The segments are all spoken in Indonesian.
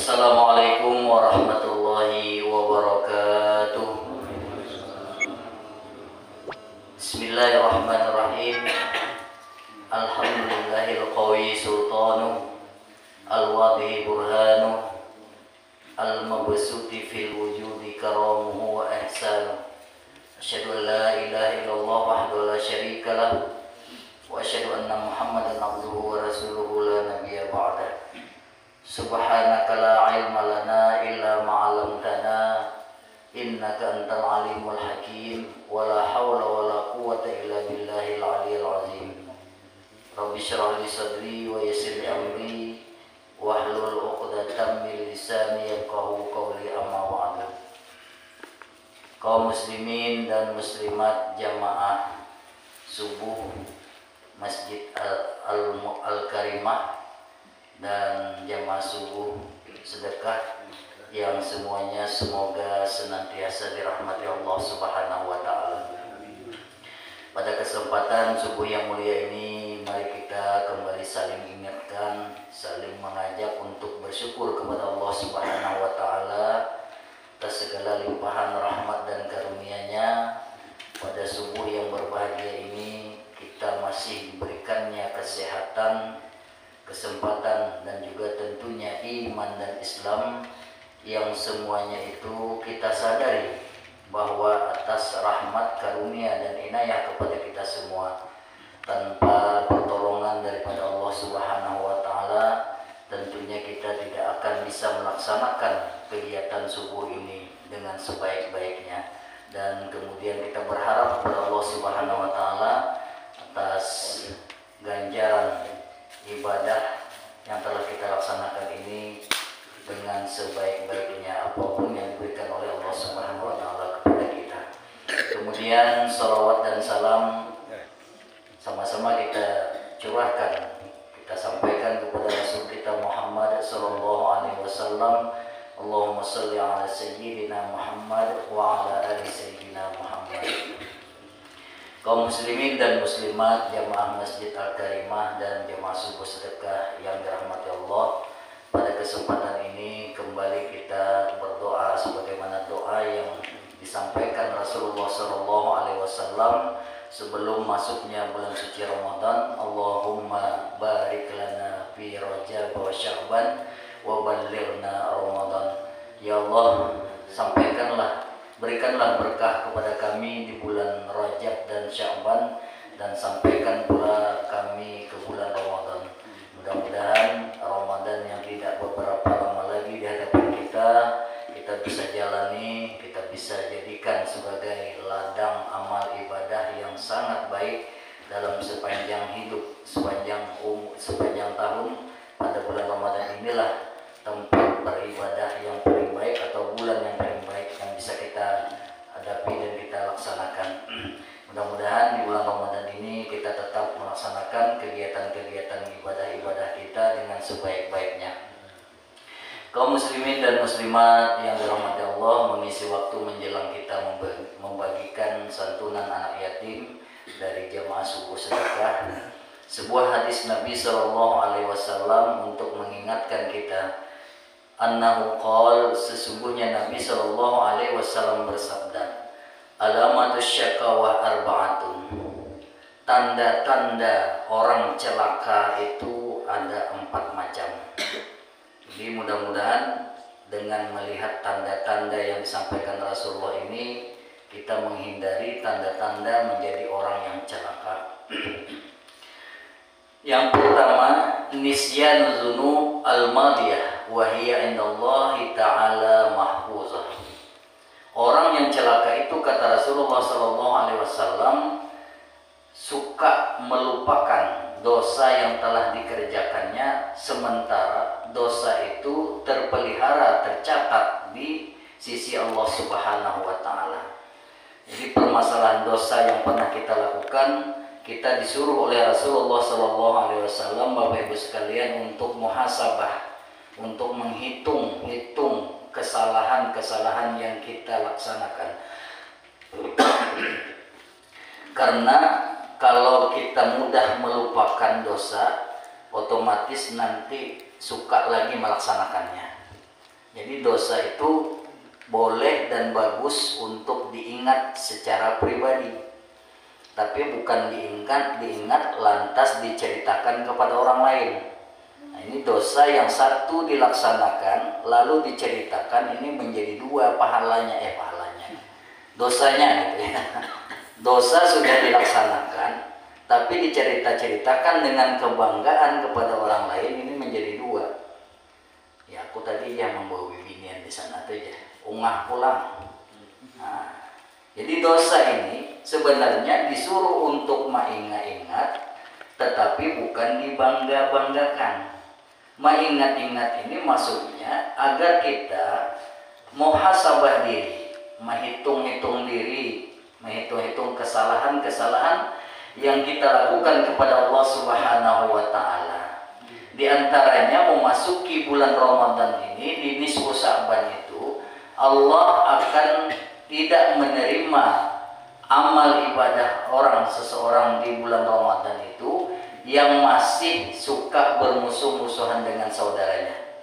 Assalamualaikum warahmatullahi wabarakatuh. Bismillahirrahmanirrahim. Alhamdulillahil qawi sultanu, al-wadhi burhanu, al-mabsuti fil wujudi karamuhu wa ihsanu. Asyhadu an la ilaha illallah wahdahu la syarika lah, wa asyhadu anna Muhammadan abduhu wa rasuluhu la nabiyya ba'da. Subhanaka la ilma lana illa ma 'allamtana innaka antal alimul hakim wa la haula wa la quwwata illa billahil aliyyil azim. Rabbi shrah li sadri wa yassir li amri wahlul 'uqdatam min lisani yafqahu qawli, amma ba'du. Kaum muslimin dan muslimat jamaah subuh Masjid Al-Karimah dan jamaah subuh sedekah yang semuanya semoga senantiasa dirahmati Allah Subhanahu wa taala. Pada kesempatan subuh yang mulia ini, mari kita kembali saling ingatkan, saling mengajak untuk bersyukur kepada Allah Subhanahu wa taala atas segala limpahan rahmat dan karunia-Nya. Pada subuh yang berbahagia ini kita masih diberikannya kesehatan, kesempatan, dan juga tentunya iman dan Islam yang semuanya itu kita sadari bahwa atas rahmat, karunia, dan inayah kepada kita semua, tanpa pertolongan daripada Allah Subhanahu wa taala, tentunya kita tidak akan bisa melaksanakan kegiatan subuh ini dengan sebaik-baiknya. Dan kemudian kita berharap kepada Allah Subhanahu wa taala atas ganjaran ibadah yang telah kita laksanakan ini dengan sebaik-baiknya apapun yang diberikan oleh Allah Subhanahu wa taala kepada kita. Kemudian salawat dan salam sama-sama kita curahkan, kita sampaikan kepada Rasul kita Muhammad sallallahu alaihi wasallam. Allahumma shalli ala sayyidina Muhammad wa ala ali sayyidina Muhammad. Kaum muslimin dan muslimat jamaah Masjid Al-Karimah dan jamaah subuh sedekah yang dirahmati Allah, pada kesempatan ini kembali kita berdoa sebagaimana doa yang disampaikan Rasulullah SAW sebelum masuknya bulan suci Ramadan. Allahumma barik lana fi Rajab wa Sya'ban wa ballighna Ramadan. Ya Allah, sampaikanlah, berikanlah berkah kepada kami di bulan Rajab dan Sya'ban, dan sampaikan pula kami ke bulan Ramadan. Mudah-mudahan Ramadan yang tidak beberapa lama lagi di hadapan kita bisa jalani, kita bisa jadikan sebagai ladang amal ibadah yang sangat baik dalam sepanjang hidup, sepanjang tahun. Pada bulan Ramadan inilah tempat beribadah yang paling baik atau bulan yang paling baik yang bisa kita hadapi dan kita laksanakan. Mudah-mudahan di bulan Ramadan ini kita tetap melaksanakan kegiatan-kegiatan ibadah-ibadah kita dengan sebaik-baiknya. Kaum muslimin dan muslimat yang dirahmati Allah, mengisi waktu menjelang kita membagikan santunan anak yatim dari jamaah subuh sedekah, sebuah hadis Nabi SAW untuk mengingatkan kita. Annahu qol, sesungguhnya Nabi SAW bersabda, alamatus syakawah arba'atun, tanda-tanda orang celaka itu ada 4 macam. Jadi mudah-mudahan dengan melihat tanda-tanda yang disampaikan Rasulullah ini, kita menghindari tanda-tanda menjadi orang yang celaka. Yang pertama, nisyanu dzunub al-madiyah wa hiya indallahi ta'ala mahfuzah. Orang yang celaka itu, kata Rasulullah SAW, suka melupakan dosa yang telah dikerjakannya, sementara dosa itu terpelihara, tercatat di sisi Allah Subhanahu wa taala. Jadi permasalahan dosa yang pernah kita lakukan, kita disuruh oleh Rasulullah SAW, Bapak Ibu sekalian, untuk muhasabah, untuk menghitung kesalahan-kesalahan yang kita laksanakan. Karena kalau kita mudah melupakan dosa, otomatis nanti suka lagi melaksanakannya. Jadi dosa itu boleh dan bagus untuk diingat secara pribadi, tapi bukan diingat lantas diceritakan kepada orang lain. Nah, ini dosa yang satu dilaksanakan lalu diceritakan, ini menjadi dua pahalanya, dosanya gitu ya. Dosa sudah dilaksanakan tapi diceritakan dengan kebanggaan kepada orang lain, ini menjadi dua. Ya aku tadi ya membawa binian di sana tuh ya, ungah pulang. Nah, jadi dosa ini sebenarnya disuruh untuk mengingat-ingat, tetapi bukan dibangga-banggakan. Mengingat-ingat ini maksudnya agar kita muhasabah diri, menghitung-hitung diri, menghitung-hitung kesalahan-kesalahan yang kita lakukan kepada Allah Subhanahu wa Ta'ala. Di antaranya memasuki bulan Ramadan ini, di nisfu Sya'ban itu, Allah akan tidak menerima amal ibadah seseorang di bulan Ramadan itu yang masih suka bermusuh-musuhan dengan saudaranya.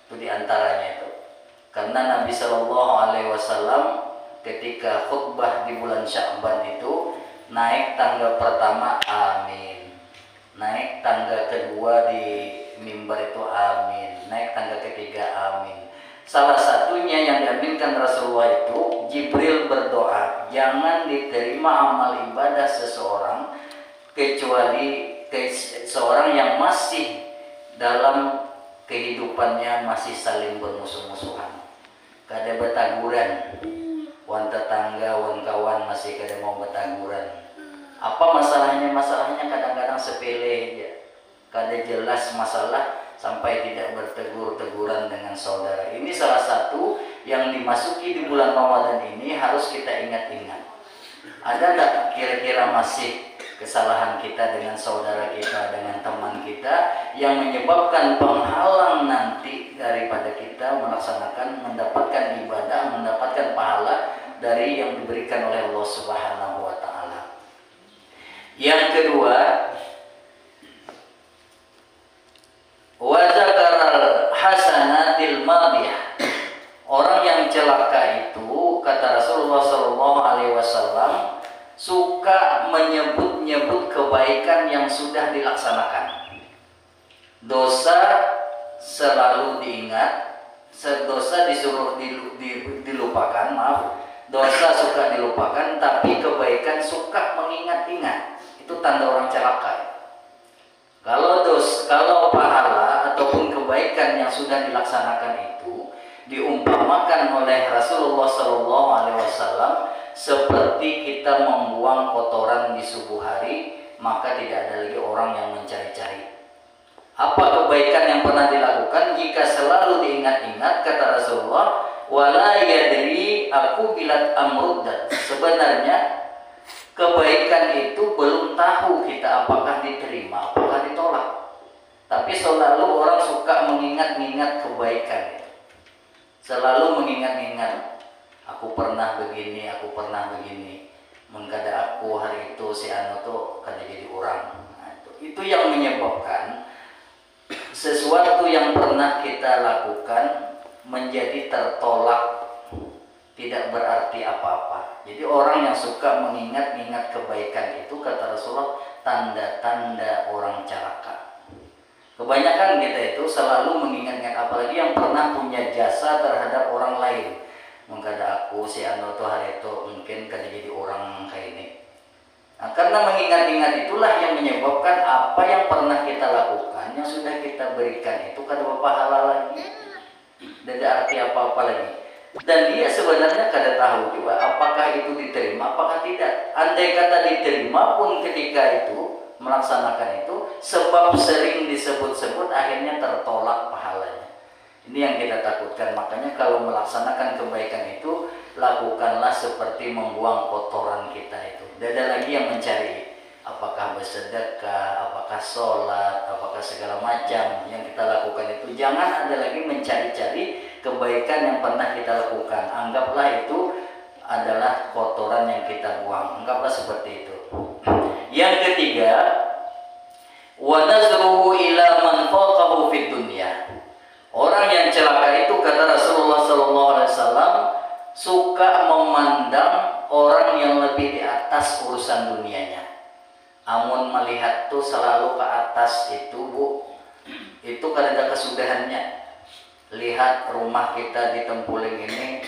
Itu di antaranya itu. Karena Nabi Shallallahu Alaihi Wasallam ketika khutbah di bulan Sya'ban itu naik tangga pertama amin, naik tangga kedua di mimbar itu amin, naik tangga ketiga amin. Salah satunya yang diaminkan Rasulullah itu Jibril berdoa, jangan diterima amal ibadah seseorang kecuali seorang yang masih dalam kehidupannya masih saling bermusuh-musuhan, kada betaguran, wan tetangga, wan kawan masih kada mau betaguran. Apa masalahnya? Masalahnya kadang-kadang sepele aja, kada jelas masalah sampai tidak bertegur-teguran dengan saudara. Ini salah satu yang dimasuki di bulan Ramadan ini harus kita ingat-ingat. Ada tak kira-kira masih kesalahan kita dengan saudara kita, dengan teman kita yang menyebabkan penghalang nanti daripada kita melaksanakan, mendapatkan ibadah, mendapatkan pahala dari yang diberikan oleh Allah Subhanahu wa Ta'ala. Yang kedua, wa zakaral hasanatil madiyah. Orang yang celaka itu, kata Rasulullah Shallallahu Alaihi Wasallam, suka menyebut-nyebut kebaikan yang sudah dilaksanakan. Dosa selalu diingat, dosa disuruh dilupakan, dosa suka dilupakan, tapi kebaikan suka mengingat-ingat. Itu tanda orang celaka. Kalau pahala ataupun kebaikan yang sudah dilaksanakan itu diumpamakan oleh Rasulullah Shallallahu Alaihi Wasallam seperti kita membuang kotoran di subuh hari, maka tidak ada lagi orang yang mencari-cari. Apa kebaikan yang pernah dilakukan jika selalu diingat-ingat, kata Rasulullah, wala yadri aku bilat amruddat. Sebenarnya kebaikan itu belum tahu kita apakah diterima, apakah ditolak. Tapi selalu orang suka mengingat-ingat kebaikan. Selalu mengingat-ingat, aku pernah begini, aku pernah begini. Mengkada aku hari itu si anu tuh kada jadi orang. Nah, itu yang menyebabkan sesuatu yang pernah kita lakukan menjadi tertolak, tidak berarti apa-apa. Jadi orang yang suka mengingat-ingat kebaikan itu, kata Rasulullah, tanda-tanda orang celaka. Kebanyakan kita itu selalu mengingat-ingat, apalagi yang pernah punya jasa terhadap orang lain. Mengkada aku si anu tuh hari itu mungkin kada jadi orang kayak ini. Nah, karena mengingat-ingat itulah yang menyebabkan apa yang pernah kita lakukan, yang sudah kita berikan itu kada berpahala lagi, tidak arti apa-apa lagi. Dan dia sebenarnya kada tahu juga apakah itu diterima, apakah tidak. Andai kata diterima pun ketika itu melaksanakan itu, sebab sering disebut-sebut akhirnya tertolak pahalanya. Ini yang kita takutkan. Makanya kalau melaksanakan kebaikan itu, lakukanlah seperti membuang kotoran kita itu. Tidak ada lagi yang mencari apakah bersedekah, apakah sholat, apakah segala macam yang kita lakukan itu. Jangan ada lagi mencari-cari kebaikan yang pernah kita lakukan. Anggaplah itu adalah kotoran yang kita buang. Anggaplah seperti itu. Yang ketiga, wa nazruhu ila man faqahu fid dunya. Orang Orang yang celaka itu kata Rasulullah SAW suka memandang orang yang lebih di atas urusan dunianya. Amun melihat tuh selalu ke atas itu bu, itu kadang kesudahannya. Lihat rumah kita di Tempuling ini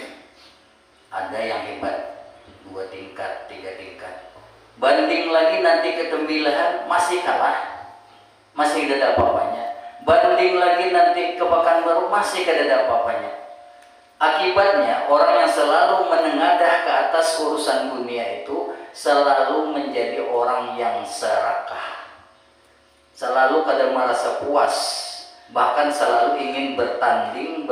ada yang hebat, 2 tingkat, 3 tingkat. Banding lagi nanti ke Tembilahan masih kalah, masih tidak ada apa-apanya. Banding lagi nanti ke Pekanbaru masih tidak ada apa-apanya. Akibatnya orang yang selalu menengadah ke atas urusan dunia itu selalu menjadi orang yang serakah, selalu kadang merasa puas, bahkan selalu ingin bertanding,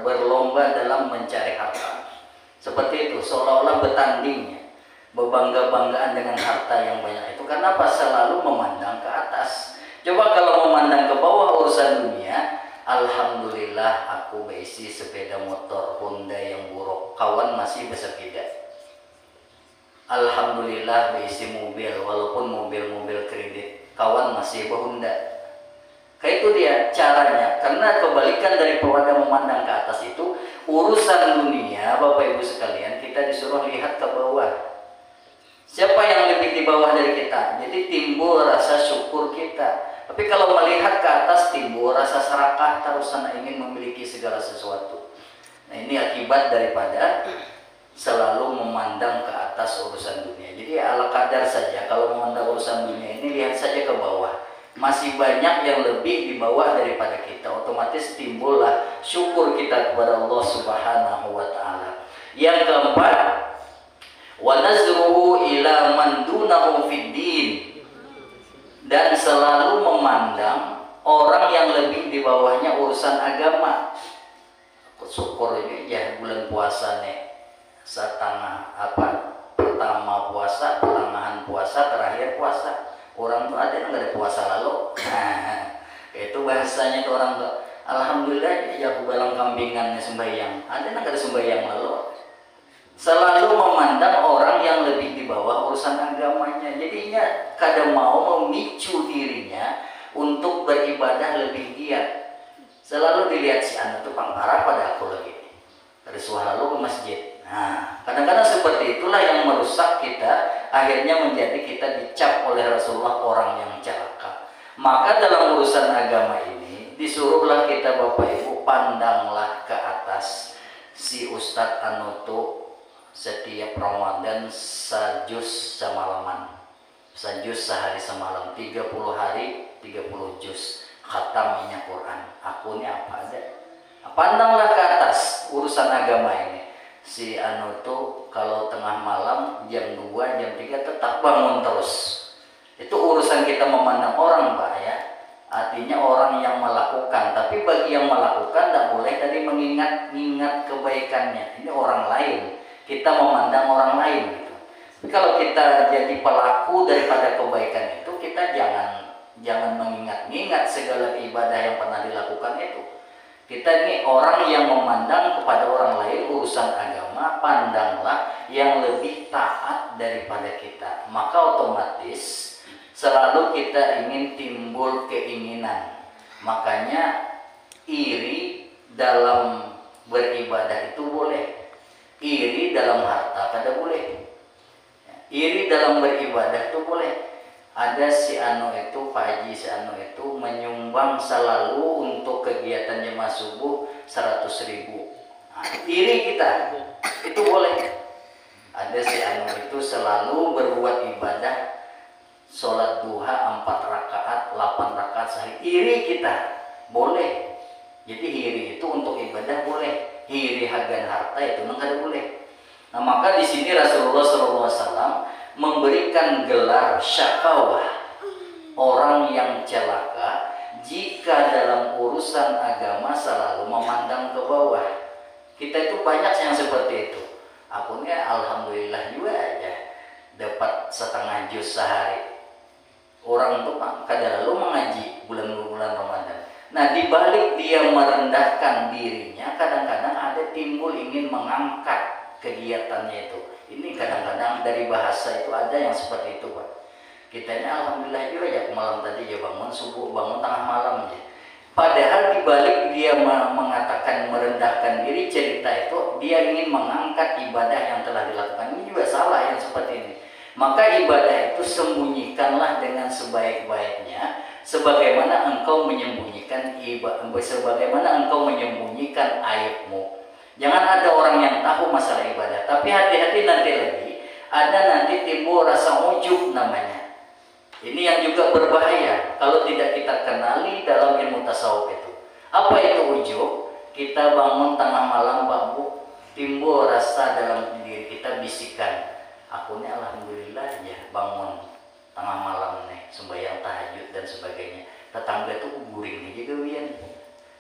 berlomba dalam mencari harta. Seperti itu, seolah-olah bertandingnya, berbangga-banggaan dengan harta yang banyak itu. Kenapa? Selalu memandang ke atas. Coba kalau memandang ke bawah urusan dunia, alhamdulillah aku beisi sepeda motor Honda yang buruk, kawan masih bersepeda. Alhamdulillah beisi mobil, walaupun mobil-mobil kredit, kawan masih berhonda. Kayak itu dia caranya. Karena kebalikan daripada memandang ke atas itu, urusan dunia, Bapak Ibu sekalian, kita disuruh lihat ke bawah. Siapa yang lebih di bawah dari kita? Jadi timbul rasa syukur kita. Tapi kalau melihat ke atas, timbul rasa serakah, terus sana ingin memiliki segala sesuatu. Nah ini akibat daripada selalu memandang ke atas urusan dunia. Jadi ala kadar saja kalau memandang urusan dunia ini, lihat saja ke bawah. Masih banyak yang lebih di bawah daripada kita, otomatis timbullah syukur kita kepada Allah Subhanahu wa taala. Yang keempat, wa nazruhu ila man dunahu fid din, dan selalu memandang orang yang lebih di bawahnya urusan agama. Aku syukur ini ya bulan puasa nih, setengah pertama puasa, pertengahan puasa, terakhir puasa. Orang tuh ada yang nggak ada puasa lalu, nah, itu bahasanya tuh orang tuh, alhamdulillah ya aku balang kambingannya sembahyang, ada yang nggak ada sembahyang lalu. Selalu memandang orang yang lebih di bawah urusan agamanya, jadinya kadang mau memicu dirinya untuk beribadah lebih giat. Selalu dilihat si anak tuh parah pada aku lagi, dari suara lalu ke masjid. Nah, kadang-kadang seperti itulah yang merusak kita, akhirnya menjadi kita dicap oleh Rasulullah orang yang celaka. Maka dalam urusan agama ini disuruhlah kita Bapak Ibu pandanglah ke atas. Si Ustadz Anutu setiap Ramadan sajus semalaman, sajus sehari semalam, 30 hari 30 juz khatamnya Quran. Aku ini apa ada? Pandanglah ke atas urusan agama ini. Si anu tuh kalau tengah malam jam 2, jam 3 tetap bangun terus. Itu urusan kita memandang orang Pak ya. Artinya orang yang melakukan, tapi bagi yang melakukan tidak boleh tadi mengingat kebaikannya. Ini orang lain, kita memandang orang lain gitu. Tapi kalau kita jadi pelaku daripada kebaikan itu, kita jangan mengingat-ingat segala ibadah yang pernah dilakukan itu. Kita ini orang yang memandang kepada orang lain urusan agama, pandanglah yang lebih taat daripada kita. Maka otomatis selalu kita ingin timbul keinginan. Makanya iri dalam beribadah itu boleh, iri dalam harta kada boleh. Iri dalam beribadah itu boleh. Ada si anu itu, Pak Haji si anu itu menyumbang selalu untuk kegiatan jemaah subuh 100.000. Nah, iri kita itu boleh. Ada si anu itu selalu berbuat ibadah, sholat duha 4 rakaat, 8 rakaat sehari. Iri kita boleh. Jadi iri itu untuk ibadah boleh. Iri hagan harta itu enggak boleh. Nah maka di sini Rasulullah SAW memberikan gelar syakawah, orang yang celaka jika dalam urusan agama selalu memandang ke bawah. Kita itu banyak yang seperti itu. Akunnya alhamdulillah juga aja dapat setengah juz sehari. Orang tuh kadang lalu mengaji bulan-bulan Ramadan. Nah dibalik dia merendahkan dirinya, kadang-kadang ada timbul ingin mengangkat kegiatannya itu. Ini kadang-kadang dari bahasa itu ada yang seperti itu Pak. Kita ini alhamdulillah juga ya malam tadi ya bangun subuh, bangun tengah malam ya. Padahal dibalik dia mengatakan merendahkan diri, cerita itu dia ingin mengangkat ibadah yang telah dilakukan. Ini juga salah yang seperti ini. Maka ibadah itu sembunyikanlah dengan sebaik-baiknya, sebagaimana engkau menyembunyikan sebagaimana engkau menyembunyikan aibmu. Jangan ada orang yang tahu masalah ibadah. Tapi hati-hati nanti lagi, ada nanti timbul rasa ujub namanya. Ini yang juga berbahaya kalau tidak kita kenali dalam ilmu tasawuf itu. Apa itu ujub? Kita bangun tengah malam, Pak Bu, timbul rasa dalam diri kita bisikan, aku ini alhamdulillah ya bangun tengah malam nih, sembahyang tahajud dan sebagainya. Tetangga itu guring aja gawian.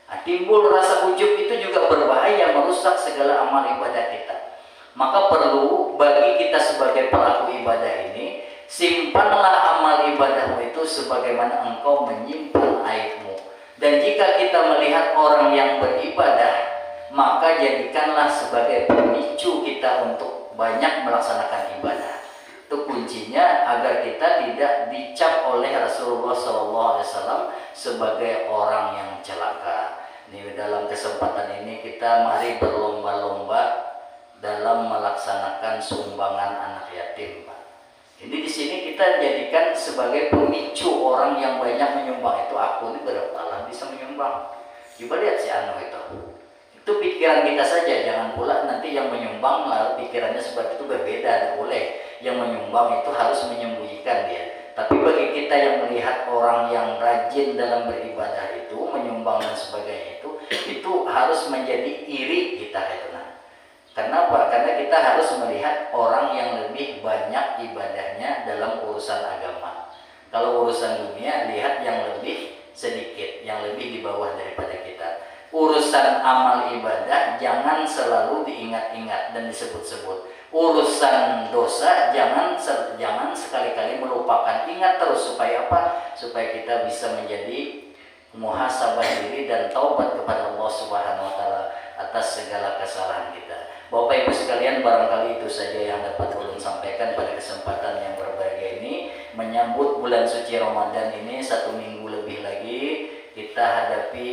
Nah, timbul rasa ujub itu juga berbahaya, merusak segala amal ibadah kita. Maka perlu bagi kita sebagai pelaku ibadah ini, simpanlah amal ibadahmu itu sebagaimana engkau menyimpan aibmu. Dan jika kita melihat orang yang beribadah, maka jadikanlah sebagai pemicu kita untuk banyak melaksanakan ibadah. Itu kuncinya agar kita tidak dicap oleh Rasulullah SAW sebagai orang yang celaka. Ini dalam kesempatan ini kita mari berlomba-lomba dalam melaksanakan sumbangan anak yatim, Pak. Ini di sini kita jadikan sebagai pemicu orang yang banyak menyumbang itu. Aku ini berapa lah bisa menyumbang. Coba lihat si Anu itu. Itu pikiran kita saja, jangan pula nanti yang menyumbang lalu pikirannya seperti itu, berbeda. Tidak boleh. Yang menyumbang itu harus menyembunyikan dia. Tapi bagi kita yang melihat orang yang rajin dalam beribadah itu, menyumbang dan sebagainya itu harus menjadi iri kita itu. Kenapa? Karena kita harus melihat orang yang lebih banyak ibadahnya dalam urusan agama. Kalau urusan dunia, lihat yang lebih sedikit, yang lebih di bawah daripada kita. Urusan amal ibadah jangan selalu diingat-ingat dan disebut-sebut. Urusan dosa jangan sekali-kali melupakan. Ingat terus supaya apa? Supaya kita bisa menjadi muhasabah diri dan taubat kepada Allah Subhanahu wa taala atas segala kesalahan kita. Bapak Ibu sekalian, barangkali itu saja yang dapat ulun sampaikan pada kesempatan yang berbahagia ini, menyambut bulan suci Ramadan ini 1 minggu lebih lagi kita hadapi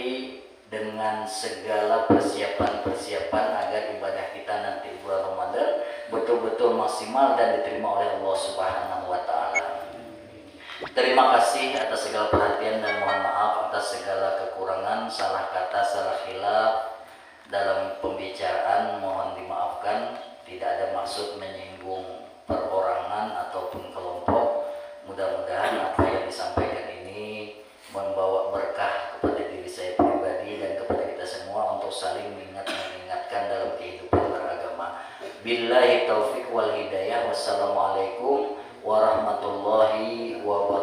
dengan segala persiapan-persiapan agar ibadah kita nanti bulan Ramadan betul-betul maksimal dan diterima oleh Allah Subhanahu wa taala. Terima kasih atas segala perhatian dan mohon maaf atas segala kekurangan, salah kata, salah khilaf dalam pembicaraan, mohon dimaafkan. Tidak ada maksud menyinggung perorangan ataupun kelompok. Mudah-mudahan apa yang disampaikan ini membawa berkah kepada diri saya pribadi dan kepada kita semua untuk saling mengingatkan dalam kehidupan beragama. Billahi taufiq wal hidayah. Wassalamualaikum warahmatullahi wabarakatuh.